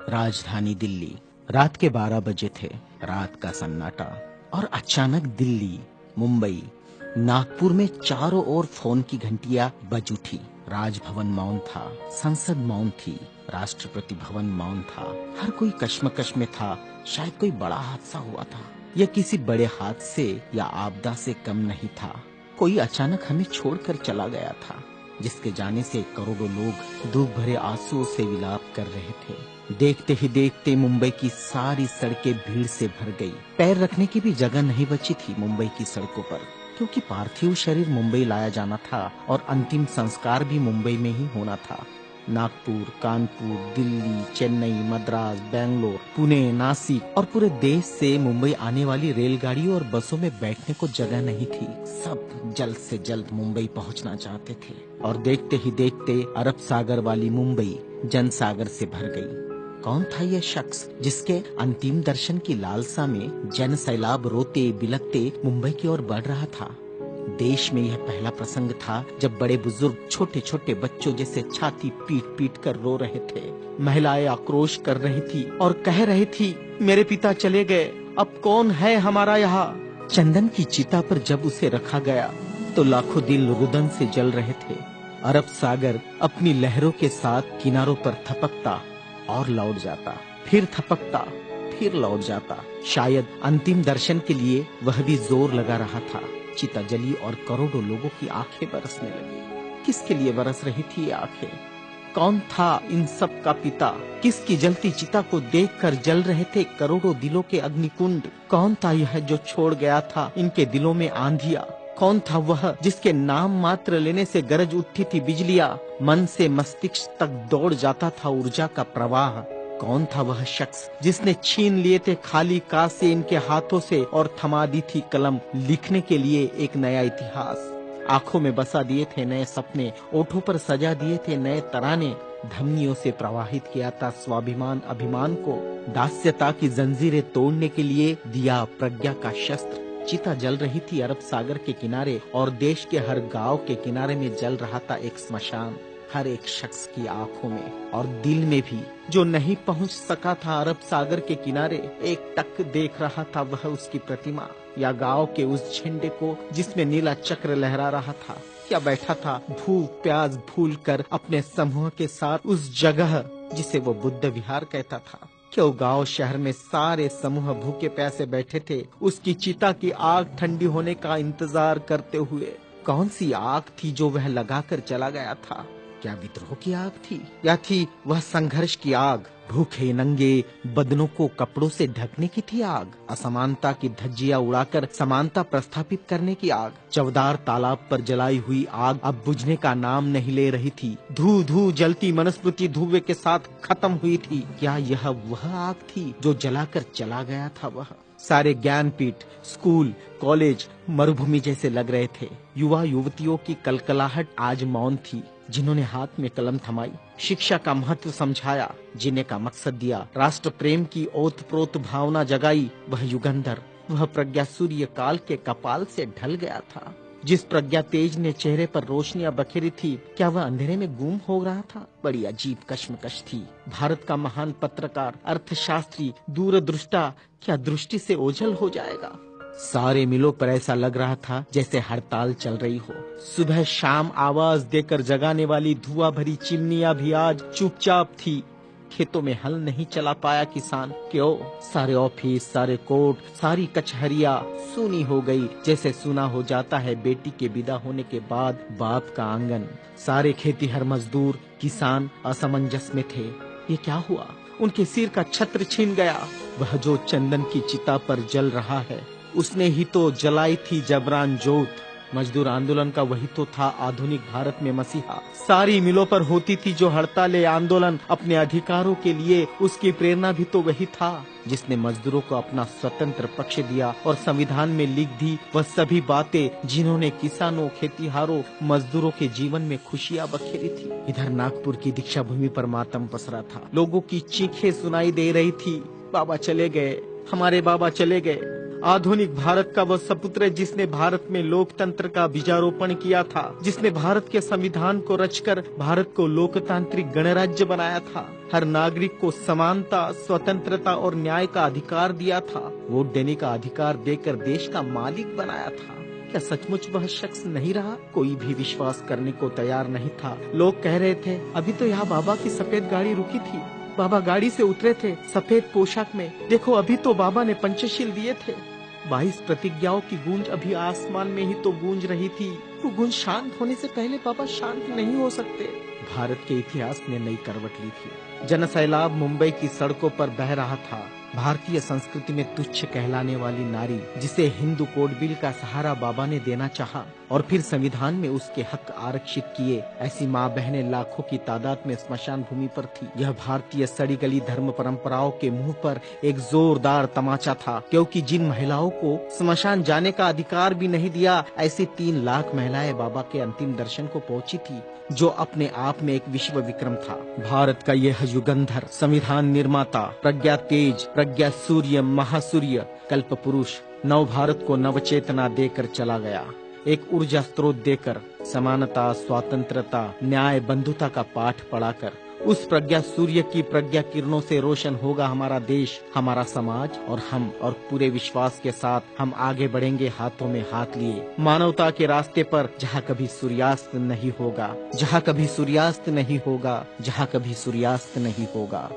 राजधानी दिल्ली। रात के 12 बजे थे। रात का सन्नाटा। और अचानक दिल्ली, मुंबई, नागपुर में चारों ओर फोन की घंटियां बज उठी। राजभवन मौन था, संसद मौन थी, राष्ट्रपति भवन मौन था। हर कोई कश्मकश में था। शायद कोई बड़ा हादसा हुआ था। यह किसी बड़े हादसे या आपदा से कम नहीं था। कोई अचानक हमें छोड़कर चला गया था, जिसके जाने से करोड़ों लोग दुख भरे आंसुओं से विलाप कर रहे थे। देखते ही देखते मुंबई की सारी सड़कें भीड़ से भर गई। पैर रखने की भी जगह नहीं बची थी मुंबई की सड़कों पर, क्योंकि पार्थिव शरीर मुंबई लाया जाना था और अंतिम संस्कार भी मुंबई में ही होना था। नागपुर, कानपुर, दिल्ली, चेन्नई, मद्रास, बेंगलोर, पुणे, नासिक और पूरे देश से मुंबई आने वाली रेलगाड़ियों और बसों में बैठने को जगह नहीं थी। सब जल्द से जल्द मुंबई पहुंचना चाहते थे और देखते ही देखते अरब सागर वाली मुंबई जनसागर से भर गई। कौन था यह शख्स जिसके अंतिम दर्शन की लालसा में जन सैलाब रोते बिलखते मुंबई की ओर बढ़ रहा था? देश में यह पहला प्रसंग था जब बड़े बुजुर्ग छोटे छोटे बच्चों जैसे छाती पीट पीट कर रो रहे थे। महिलाएं आक्रोश कर रही थी और कह रही थी, मेरे पिता चले गए, अब कौन है हमारा यहाँ। चंदन की चिता पर जब उसे रखा गया तो लाखों दिल रुदन से जल रहे थे। अरब सागर अपनी लहरों के साथ किनारों पर थपकता और लौट जाता, फिर थपकता, फिर लौट जाता। शायद अंतिम दर्शन के लिए वह भी जोर लगा रहा था। चिता जली और करोड़ों लोगों की आंखें बरसने लगी। किसके लिए बरस रही थी ये आंखें? कौन था इन सब का पिता? किसकी जलती चिता को देखकर जल रहे थे करोड़ों दिलों के अग्निकुंड? कौन था यह जो छोड़ गया था इनके दिलों में आंधिया? कौन था वह जिसके नाम मात्र लेने से गरज उठती थी बिजलियां? मन से मस्तिष्क तक दौड़ जाता था ऊर्जा का प्रवाह। कौन था वह शख्स जिसने छीन लिए थे खाली कासे इनके हाथों से और थमा दी थी कलम लिखने के लिए एक नया इतिहास? आंखों में बसा दिए थे नए सपने, ओठों पर सजा दिए थे नए तराने, धमनियों से प्रवाहित किया था स्वाभिमान अभिमान को, दास्यता की जंजीरें तोड़ने के लिए दिया प्रज्ञा का शस्त्र। चिता जल रही थी अरब सागर के किनारे और देश के हर गांव के किनारे में जल रहा था एक स्मशान। हर एक शख्स की आंखों में और दिल में भी, जो नहीं पहुंच सका था अरब सागर के किनारे, एक टक देख रहा था वह उसकी प्रतिमा या गांव के उस झंडे को जिसमें नीला चक्र लहरा रहा था, या बैठा था भूख प्यास भूल कर अपने समूह के साथ उस जगह जिसे वो बुद्ध विहार कहता था। क्यों गांव शहर में सारे समूह भूखे प्यासे बैठे थे उसकी चिता की आग ठंडी होने का इंतजार करते हुए। कौन सी आग थी जो वह लगाकर चला गया था? क्या विद्रोह की आग थी या थी वह संघर्ष की आग? भूखे नंगे बदनों को कपड़ों से ढकने की थी आग? असमानता की धज्जियां उड़ाकर समानता प्रस्थापित करने की आग? चवदार तालाब पर जलाई हुई आग अब बुझने का नाम नहीं ले रही थी। धू धू जलती मनुस्मृति धुएं के साथ खत्म हुई थी। क्या यह वह आग थी जो जलाकर चला गया था वह? सारे ज्ञानपीठ, स्कूल, कॉलेज मरुभूमि जैसे लग रहे थे। युवा युवतियों की कलकलाहट आज मौन थी। जिन्होंने हाथ में कलम थमाई, शिक्षा का महत्व समझाया, जीने का मकसद दिया, राष्ट्र प्रेम की ओतप्रोत भावना जगाई, वह युगंधर, वह प्रज्ञा सूर्य काल के कपाल से ढल गया था। जिस प्रज्ञा तेज ने चेहरे पर रोशनियां बखेरी थी, क्या वह अंधेरे में गुम हो रहा था? बड़ी अजीब कश्मकश थी। भारत का महान पत्रकार, अर्थशास्त्री, दूरदृष्टा क्या दृष्टि से ओझल हो जाएगा? सारे मिलों पर ऐसा लग रहा था जैसे हड़ताल चल रही हो। सुबह शाम आवाज देकर जगाने वाली धुआं भरी चिमनियां भी आज चुपचाप थी। खेतों में हल नहीं चला पाया किसान। क्यों? सारे ऑफिस, सारे कोर्ट, सारी कचहरियां सूनी हो गई, जैसे सूना हो जाता है बेटी के विदा होने के बाद बाप का आंगन। सारे खेतीहर मजदूर, किसान असमंजस में थे। ये क्या हुआ? उनके सिर का छत्र छीन गया। वह जो चंदन की चिता पर जल रहा है, उसने ही तो जलाई थी जबरान जोत। मजदूर आंदोलन का वही तो था आधुनिक भारत में मसीहा। सारी मिलों पर होती थी जो हड़तालें आंदोलन अपने अधिकारों के लिए, उसकी प्रेरणा भी तो वही था जिसने मजदूरों को अपना स्वतंत्र पक्ष दिया और संविधान में लिख दी वह सभी बातें जिन्होंने किसानों, खेतीहारों, मजदूरों के जीवन में खुशियां बखेरी थी। इधर नागपुर की दीक्षा भूमि पर मातम पसरा था। लोगों की चीखें सुनाई दे रही थी, बाबा चले गए, हमारे बाबा चले गए, आधुनिक भारत का वह सपुत्र है जिसने भारत में लोकतंत्र का बीजारोपण किया था, जिसने भारत के संविधान को रचकर भारत को लोकतांत्रिक गणराज्य बनाया था, हर नागरिक को समानता, स्वतंत्रता और न्याय का अधिकार दिया था, वोट देने का अधिकार देकर देश का मालिक बनाया था। क्या सचमुच वह शख्स नहीं रहा? कोई भी विश्वास करने को तैयार नहीं था। लोग कह रहे थे, अभी तो यहाँ बाबा की सफेद गाड़ी रुकी थी, बाबा गाड़ी से उतरे थे सफेद पोशाक में, देखो अभी तो बाबा ने पंचशील दिए थे। 22 प्रतिज्ञाओं की गूंज अभी आसमान में ही तो गूंज रही थी। वो गूंज शांत होने से पहले बाबा शांत नहीं हो सकते। भारत के इतिहास ने नई करवट ली थी। जनसैलाब मुंबई की सड़कों पर बह रहा था। भारतीय संस्कृति में तुच्छ कहलाने वाली नारी, जिसे हिंदू कोड बिल का सहारा बाबा ने देना चाहा और फिर संविधान में उसके हक आरक्षित किए, ऐसी माँ बहनें लाखों की तादाद में स्मशान भूमि पर थी। यह भारतीय सड़ी गली धर्म परंपराओं के मुंह पर एक जोरदार तमाचा था, क्योंकि जिन महिलाओं को स्मशान जाने का अधिकार भी नहीं दिया, ऐसी 3 लाख महिलाएं बाबा के अंतिम दर्शन को पहुंची थी, जो अपने आप में एक विश्व विक्रम था। भारत का यह युगंधर, संविधान निर्माता, प्रज्ञा तेज, प्रज्ञा सूर्य, महासूर्य, कल्प पुरुष नव भारत को नवचेतना देकर चला गया, एक ऊर्जा स्रोत देकर, समानता, स्वतंत्रता, न्याय, बंधुता का पाठ पढ़ाकर। उस प्रज्ञा सूर्य की प्रज्ञा किरणों से रोशन होगा हमारा देश, हमारा समाज और हम, और पूरे विश्वास के साथ हम आगे बढ़ेंगे हाथों में हाथ लिए, मानवता के रास्ते पर, जहाँ कभी सूर्यास्त नहीं होगा, जहाँ कभी सूर्यास्त नहीं होगा, जहाँ कभी सूर्यास्त नहीं होगा।